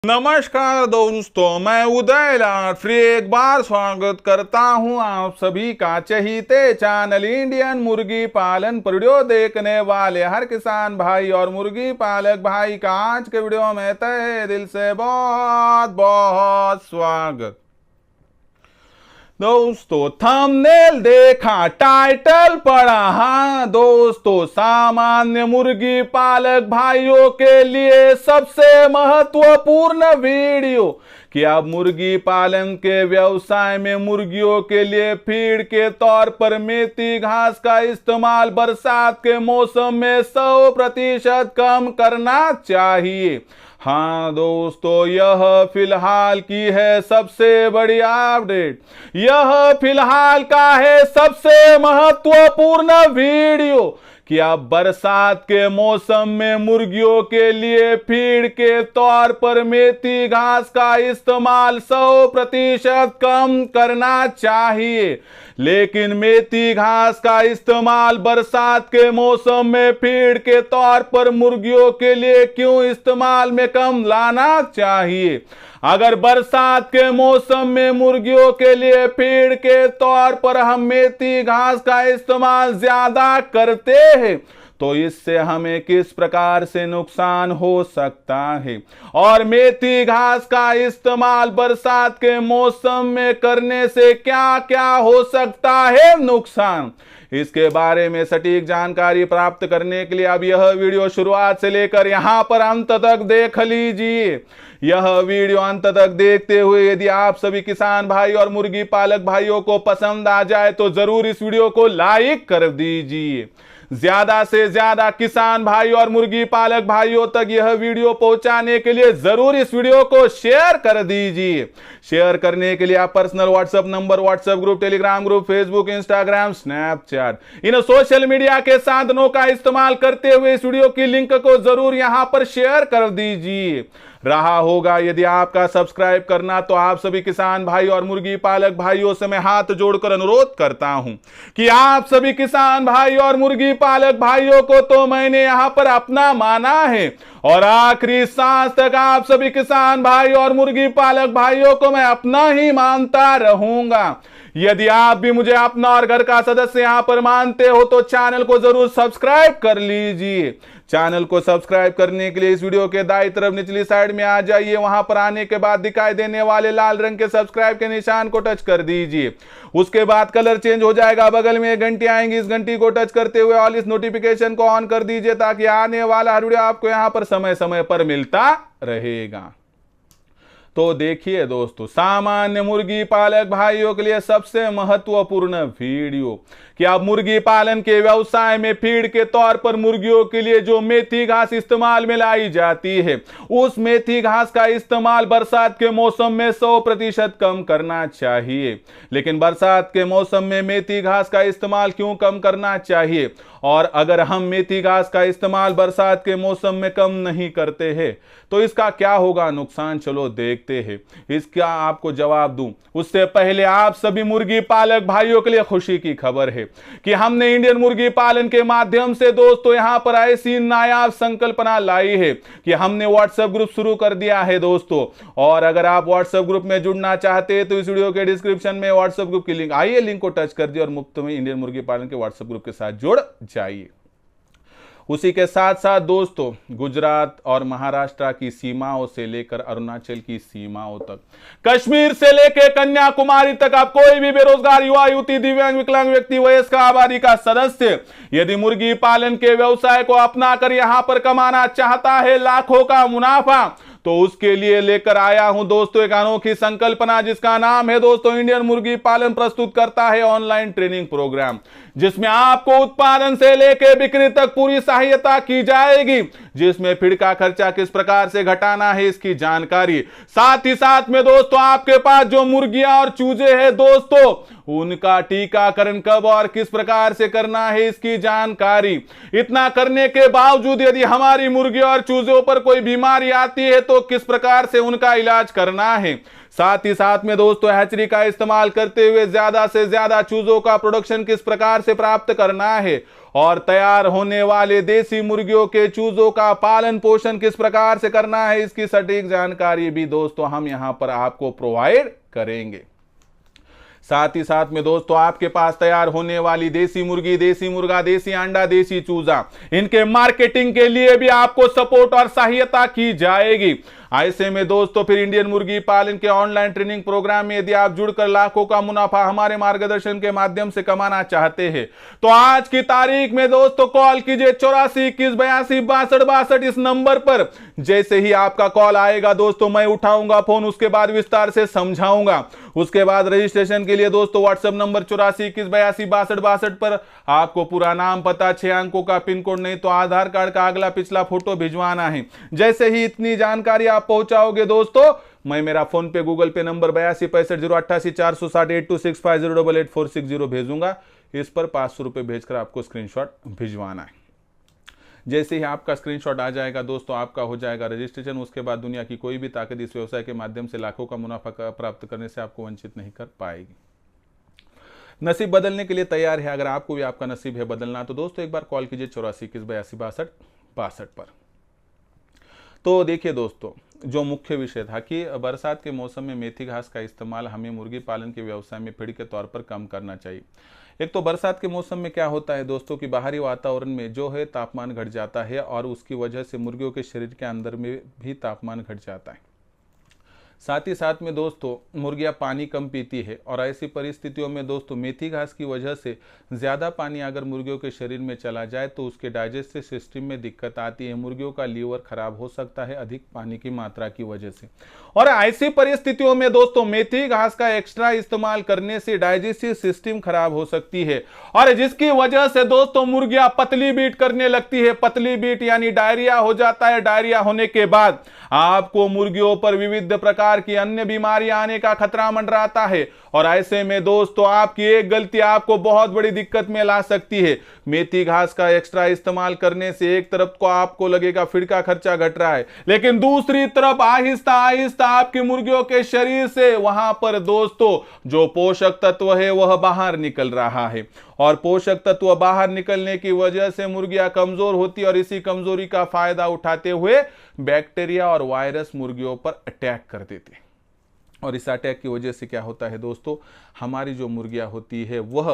नमस्कार दोस्तों, मैं उदय लाड फिर एक बार स्वागत करता हूं आप सभी का चहीते चैनल इंडियन मुर्गी पालन पर वीडियो देखने वाले हर किसान भाई और मुर्गी पालक भाई का आज के वीडियो में तहे दिल से बहुत बहुत स्वागत। दोस्तों थंबनेल देखा, टाइटल पढ़ा। हाँ दोस्तों, सामान्य मुर्गी पालक भाइयों के लिए सबसे महत्वपूर्ण वीडियो कि आप मुर्गी पालन के व्यवसाय में मुर्गियों के लिए फीड के तौर पर मेथी घास का इस्तेमाल बरसात के मौसम में 100% कम करना चाहिए। हाँ दोस्तों, यह फिलहाल की है सबसे बड़ी अपडेट, यह फिलहाल का है सबसे महत्वपूर्ण वीडियो कि आप बरसात के मौसम में मुर्गियों के लिए फीड के तौर पर मेथी घास का इस्तेमाल 100% कम करना चाहिए। लेकिन मेथी घास का इस्तेमाल बरसात के मौसम में फीड के तौर पर मुर्गियों के लिए क्यों इस्तेमाल में कम लाना चाहिए? अगर बरसात के मौसम में मुर्गियों के लिए फीड के तौर पर हम मेथी घास का इस्तेमाल ज्यादा करते हैं तो इससे हमें किस प्रकार से नुकसान हो सकता है, और मेथी घास का इस्तेमाल बरसात के मौसम में करने से क्या क्या हो सकता है नुकसान, इसके बारे में सटीक जानकारी प्राप्त करने के लिए अब यह वीडियो शुरुआत से लेकर यहां पर अंत तक देख लीजिए। यह वीडियो अंत तक देखते हुए यदि आप सभी किसान भाई और मुर्गी पालक भाइयों को पसंद आ जाए तो जरूर इस वीडियो को लाइक कर दीजिए। ज्यादा से ज्यादा किसान भाई और मुर्गी पालक भाइयों तक यह वीडियो पहुंचाने के लिए जरूर इस वीडियो को शेयर कर दीजिए। शेयर करने के लिए आप personal WhatsApp number, WhatsApp group, Telegram group, Facebook, Instagram, Snapchat इन सोशल मीडिया के साधनों का इस्तेमाल करते हुए इस वीडियो की लिंक को जरूर यहां पर शेयर कर दीजिए। रहा होगा यदि आपका सब्सक्राइब करना तो आप सभी किसान भाई और मुर्गी पालक भाइयों से मैं हाथ जोड़कर अनुरोध करता हूं कि आप सभी किसान भाई और मुर्गी पालक भाइयों को तो मैंने यहां पर अपना माना है और आखिरी सांस तक आप सभी किसान भाई और मुर्गी पालक भाइयों को मैं अपना ही मानता रहूंगा। यदि आप भी मुझे अपना और घर का सदस्य यहां पर मानते हो तो चैनल को जरूर सब्सक्राइब कर लीजिए। चैनल को सब्सक्राइब करने के लिए इस वीडियो के दाईं तरफ निचली साइड में आ जाइए। वहां पर आने के बाद दिखाई देने वाले लाल रंग के सब्सक्राइब के निशान को टच कर दीजिए। उसके बाद कलर चेंज हो जाएगा, बगल में एक घंटी आएंगी, इस घंटी को टच करते हुए ऑल इस नोटिफिकेशन को ऑन कर दीजिए ताकि आने वाला हर वीडियो आपको यहां पर समय समय पर मिलता रहेगा। तो देखिए दोस्तों, सामान्य मुर्गी पालक भाइयों के लिए सबसे महत्वपूर्ण वीडियो कि आप मुर्गी पालन के व्यवसाय में फीड के तौर पर मुर्गियों के लिए जो मेथी घास इस्तेमाल में लाई जाती है उस मेथी घास का इस्तेमाल बरसात के मौसम में 100% कम करना चाहिए। लेकिन बरसात के मौसम में मेथी घास का इस्तेमाल क्यों कम करना चाहिए, और अगर हम मेथी घास का इस्तेमाल बरसात के मौसम में कम नहीं करते हैं तो इसका क्या होगा नुकसान, चलो देखते हैं। इसका आपको जवाब दूं उससे पहले आप सभी मुर्गी पालक भाइयों के लिए खुशी की खबर है कि हमने इंडियन मुर्गी पालन के माध्यम से दोस्तों यहां पर ऐसी नायाब संकल्पना लाई है कि हमने व्हाट्सएप ग्रुप शुरू कर दिया है दोस्तों। और अगर आप व्हाट्सएप ग्रुप में जुड़ना चाहते हैं तो इस वीडियो के डिस्क्रिप्शन में व्हाट्सएप ग्रुप की लिंक आइए, लिंक को टच कर दिए और मुफ्त में इंडियन मुर्गी पालन के व्हाट्सएप ग्रुप के साथ जुड़ जाइए। उसी के साथ साथ दोस्तों, गुजरात और महाराष्ट्र की सीमाओं से लेकर अरुणाचल की सीमाओं तक, कश्मीर से लेकर कन्याकुमारी तक आप कोई भी बेरोजगार युवा युवती, दिव्यांग, विकलांग व्यक्ति, वयस्क आबादी का सदस्य यदि मुर्गी पालन के व्यवसाय को अपनाकर यहां पर कमाना चाहता है लाखों का मुनाफा, तो उसके लिए लेकर आया हूं दोस्तों एक अनोखी संकल्पना जिसका नाम है दोस्तों इंडियन मुर्गी पालन प्रस्तुत करता है ऑनलाइन ट्रेनिंग प्रोग्राम, जिसमें आपको उत्पादन से लेकर बिक्री तक पूरी सहायता की जाएगी, जिसमें फीड का खर्चा किस प्रकार से घटाना है इसकी जानकारी, साथ ही साथ में दोस्तों आपके पास जो मुर्गियां और चूजे हैं दोस्तों उनका टीकाकरण कब और किस प्रकार से करना है इसकी जानकारी। इतना करने के बावजूद यदि हमारी मुर्गी और चूजों पर कोई बीमारी आती है तो किस प्रकार से उनका इलाज करना है। साथ ही साथ में दोस्तों हैचरी का इस्तेमाल करते हुए ज्यादा से ज्यादा चूजों का प्रोडक्शन किस प्रकार से प्राप्त करना है और तैयार होने वाले देसी मुर्गियों के चूजों का पालन पोषण किस प्रकार से करना है, इसकी सटीक जानकारी भी दोस्तों हम यहां पर आपको प्रोवाइड करेंगे। साथ ही साथ में दोस्तों आपके पास तैयार होने वाली देसी मुर्गी, देसी मुर्गा, देसी अंडा, देसी चूजा, इनके मार्केटिंग के लिए भी आपको सपोर्ट और सहायता की जाएगी। ऐसे में दोस्तों फिर इंडियन मुर्गी पालन के ऑनलाइन ट्रेनिंग प्रोग्राम में यदि आप जुड़कर लाखों का मुनाफा हमारे मार्गदर्शन के माध्यम से कमाना चाहते हैं तो आज की तारीख में दोस्तों कॉल कीजिए 84 21 82 62 62 इस नंबर पर। जैसे ही आपका कॉल आएगा दोस्तों मैं उठाऊंगा फोन, उसके बाद विस्तार से समझाऊंगा। उसके बाद रजिस्ट्रेशन के लिए दोस्तों व्हाट्सएप नंबर 84 21 82 62 62 पर आपको पूरा नाम, पता, 6 अंकों का पिन कोड नहीं तो आधार कार्ड का अगला पिछला फोटो भिजवाना है। जैसे ही इतनी जानकारी आप पहुंचाओगे दोस्तों मैं मेरा फोन पे गूगल पे नंबर 82 65 088 460 8265 088 460 भेजूंगा। इस पर 500 रुपए भेजकर आपको स्क्रीनशॉट भिजवाना है। जैसे ही आपका स्क्रीनशॉट आ जाएगा दोस्तों आपका हो जाएगा रजिस्ट्रेशन। उसके बाद दुनिया की कोई भी ताकत इस व्यवसाय के माध्यम से लाखों का मुनाफा प्राप्त करने से आपको वंचित नहीं कर पाएगी। नसीब बदलने के लिए तैयार है? अगर आपको भी आपका नसीब है बदलना तो दोस्तों एक बार कॉल कीजिए 84 21 82 62 62 पर। तो देखिए दोस्तों जो मुख्य विषय था कि बरसात के मौसम में मेथी घास का इस्तेमाल हमें मुर्गी पालन के व्यवसाय में फीड के तौर पर कम करना चाहिए। एक तो बरसात के मौसम में क्या होता है दोस्तों कि बाहरी वातावरण में जो है तापमान घट जाता है और उसकी वजह से मुर्गियों के शरीर के अंदर में भी तापमान घट जाता है। साथ ही साथ में दोस्तों मुर्गियां पानी कम पीती है और ऐसी परिस्थितियों में दोस्तों मेथी घास की वजह से ज़्यादा पानी अगर मुर्गियों के शरीर में चला जाए तो उसके डाइजेस्टिव सिस्टम में दिक्कत आती है। मुर्गियों का लीवर खराब हो सकता है अधिक पानी की मात्रा की वजह से। और ऐसी परिस्थितियों में दोस्तों मेथी घास का एक्स्ट्रा इस्तेमाल करने से डाइजेस्टिव सिस्टम खराब हो सकती है और जिसकी वजह से दोस्तों मुर्गियां पतली बीट करने लगती है। पतली बीट यानी डायरिया हो जाता है। डायरिया होने के बाद आपको मुर्गियों पर विविध प्रकार की अन्य बीमारियां आने का खतरा मंडराता है और ऐसे में दोस्तों आपकी एक गलती आपको बहुत बड़ी दिक्कत में ला सकती है। मेथी घास का एक्स्ट्रा इस्तेमाल करने से एक तरफ को आपको लगेगा फीड का खर्चा घट रहा है, लेकिन दूसरी तरफ आहिस्ता आहिस्ता आपकी मुर्गियों के शरीर से वहां पर दोस्तों जो पोषक तत्व है वह बाहर निकल रहा है और पोषक तत्व बाहर निकलने की वजह से मुर्गियां कमजोर होती और इसी कमजोरी का फायदा उठाते हुए बैक्टीरिया और वायरस मुर्गियों पर अटैक कर देते हैं। और इस अटैक की वजह से क्या होता है दोस्तों हमारी जो मुर्गियां होती है वह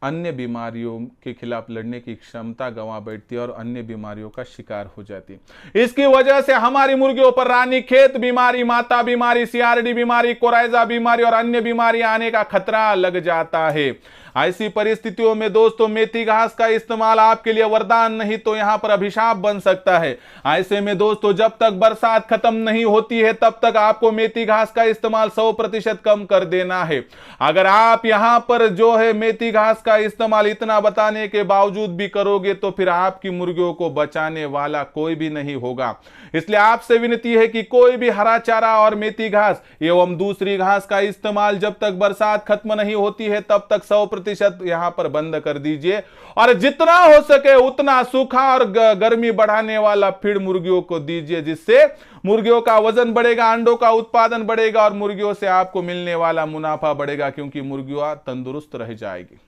अन्य बीमारियों के खिलाफ लड़ने की क्षमता गंवा बैठती है और अन्य बीमारियों का शिकार हो जाती है। इसकी वजह से हमारी मुर्गियों पर रानीखेत बीमारी, माता बीमारी, सीआरडी बीमारी, कोराइजा बीमारी और अन्य बीमारी आने का खतरा लग जाता है। ऐसी परिस्थितियों में दोस्तों मेथी घास का इस्तेमाल आपके लिए वरदान नहीं तो यहां पर अभिशाप बन सकता है। ऐसे में दोस्तों जब तक बरसात खत्म नहीं होती है तब तक आपको मेथी घास का इस्तेमाल 100% कम कर देना है। अगर आप यहां पर जो है मेथी घास का इस्तेमाल इतना बताने के बावजूद भी करोगे तो फिर आपकी मुर्गियों को बचाने वाला कोई भी नहीं होगा। इसलिए आपसे विनती है कि कोई भी हरा चारा और मेथी घास एवं दूसरी घास का इस्तेमाल जब तक बरसात खत्म नहीं होती है तब तक 100% यहां पर बंद कर दीजिए और जितना हो सके उतना सूखा और गर्मी बढ़ाने वाला फीड मुर्गियों को दीजिए, जिससे मुर्गियों का वजन बढ़ेगा, अंडों का उत्पादन बढ़ेगा और मुर्गियों से आपको मिलने वाला मुनाफा बढ़ेगा क्योंकि मुर्गियां तंदुरुस्त रह जाएगी।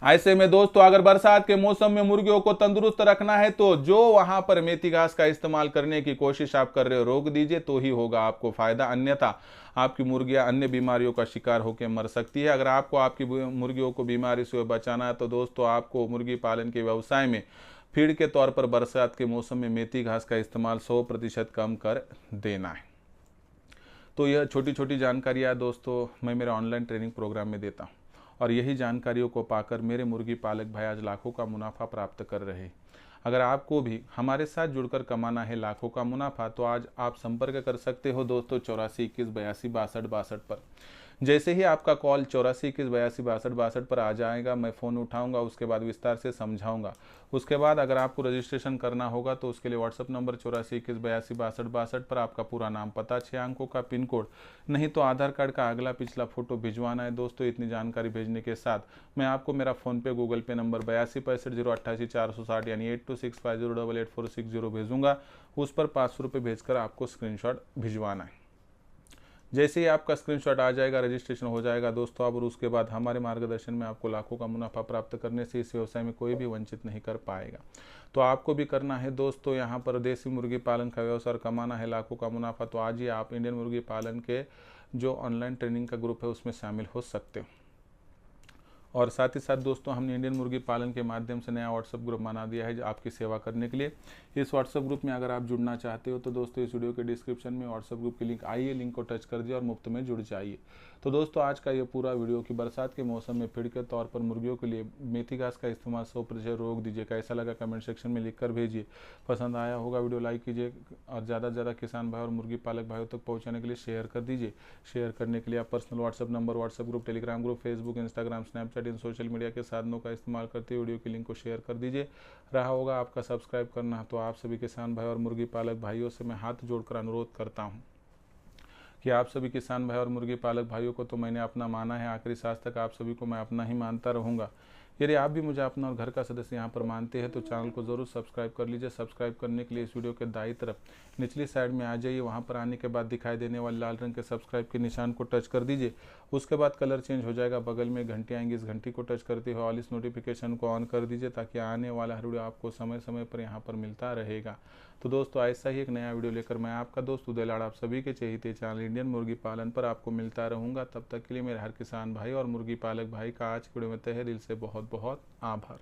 ऐसे में दोस्तों अगर बरसात के मौसम में मुर्गियों को तंदुरुस्त रखना है तो जो वहां पर मेथी घास का इस्तेमाल करने की कोशिश आप कर रहे हो रोक दीजिए तो ही होगा आपको फायदा, अन्यथा आपकी मुर्गियां अन्य बीमारियों का शिकार होकर मर सकती है। अगर आपको आपकी मुर्गियों को बीमारी से बचाना है तो दोस्तों आपको मुर्गी पालन के व्यवसाय में फीड के तौर पर बरसात के मौसम में मेथी घास का इस्तेमाल 100% कम कर देना है। तो यह छोटी छोटी जानकारियाँ दोस्तों मैं मेरे ऑनलाइन ट्रेनिंग प्रोग्राम में देता हूँ और यही जानकारियों को पाकर मेरे मुर्गी पालक भाई आज लाखों का मुनाफा प्राप्त कर रहे हैं। अगर आपको भी हमारे साथ जुड़कर कमाना है लाखों का मुनाफा तो आज आप संपर्क कर सकते हो दोस्तों 84 21 82 62 62 पर। जैसे ही आपका कॉल 8421826262 पर आ जाएगा, मैं फ़ोन उठाऊंगा, उसके बाद विस्तार से समझाऊंगा। उसके बाद अगर आपको रजिस्ट्रेशन करना होगा तो उसके लिए व्हाट्सअप नंबर 8421826262 पर आपका पूरा नाम, पता, 6 अंकों का पिन कोड, नहीं तो आधार कार्ड का अगला पिछला फोटो भिजवाना है। दोस्तों इतनी जानकारी भेजने के साथ मैं आपको मेरा फ़ोनपे गूगल पे नंबर 8265088460 यानी 8265088460 भेजूंगा। उस पर 500 रुपये भेजकर आपको स्क्रीनशॉट भिजवाना है। जैसे ही आपका स्क्रीनशॉट आ जाएगा, रजिस्ट्रेशन हो जाएगा दोस्तों अब, और उसके बाद हमारे मार्गदर्शन में आपको लाखों का मुनाफा प्राप्त करने से इस व्यवसाय में कोई भी वंचित नहीं कर पाएगा। तो आपको भी करना है दोस्तों यहाँ पर देसी मुर्गी पालन का व्यवसाय और कमाना है लाखों का मुनाफा। तो आज ही आप इंडियन मुर्गी पालन के जो ऑनलाइन ट्रेनिंग का ग्रुप है उसमें शामिल हो सकते हो। और साथ ही साथ दोस्तों हमने इंडियन मुर्गी पालन के माध्यम से नया व्हाट्सएप ग्रुप बना दिया है आपकी सेवा करने के लिए। इस व्हाट्सएप ग्रुप में अगर आप जुड़ना चाहते हो तो दोस्तों इस वीडियो के डिस्क्रिप्शन में व्हाट्सएप ग्रुप की लिंक आइए, लिंक को टच कर दिए और मुफ्त में जुड़ जाइए। तो दोस्तों आज का ये पूरा वीडियो कि बरसात के मौसम में फीड के तौर पर मुर्गियों के लिए मेथी घास का इस्तेमाल 100% रोक दीजिए। कैसा लगा कमेंट सेक्शन में लिख कर भेजिए। पसंद आया होगा वीडियो लाइक कीजिए और ज़्यादा से ज़्यादा किसान भाई और मुर्गी पालक भाइयों तक पहुँचाने के लिए शेयर कर दीजिए। शेयर करने के लिए आप personal WhatsApp number, WhatsApp group, Telegram group, Facebook, Instagram, Snapchat इन सोशल मीडिया के साधनों का इस्तेमाल करते हुए वीडियो की लिंक को शेयर कर दीजिए। रहा होगा आपका सब्सक्राइब करना, तो आप सभी किसान भाई और मुर्गी पालक भाइयों से मैं हाथ जोड़कर अनुरोध करता हूं कि आप सभी किसान भाई और मुर्गी पालक भाइयों को तो मैंने अपना माना है, आखिरी सांस तक आप सभी को मैं अपना ही मानता रहूँगा। यदि आप भी मुझे अपना और घर का सदस्य यहाँ पर मानते हैं तो चैनल को ज़रूर सब्सक्राइब कर लीजिए। सब्सक्राइब करने के लिए इस वीडियो के दाईं तरफ निचली साइड में आ जाइए, वहाँ पर आने के बाद दिखाई देने वाले लाल रंग के सब्सक्राइब के निशान को टच कर दीजिए। उसके बाद कलर चेंज हो जाएगा, बगल में घंटी आएंगी, इस घंटी को टच करते हुए ऑल इस नोटिफिकेशन को ऑन कर दीजिए ताकि आने वाला हर वीडियो आपको समय समय पर यहाँ पर मिलता रहेगा। तो दोस्तों ऐसा ही एक नया वीडियो लेकर मैं आपका दोस्त उदय लाड़ आप सभी के चहेते चैनल इंडियन मुर्गी पालन पर आपको मिलता रहूँगा। तब तक के लिए मेरे हर किसान भाई और मुर्गी पालक भाई का आज के वीडियो में तहे दिल से बहुत बहुत आभार।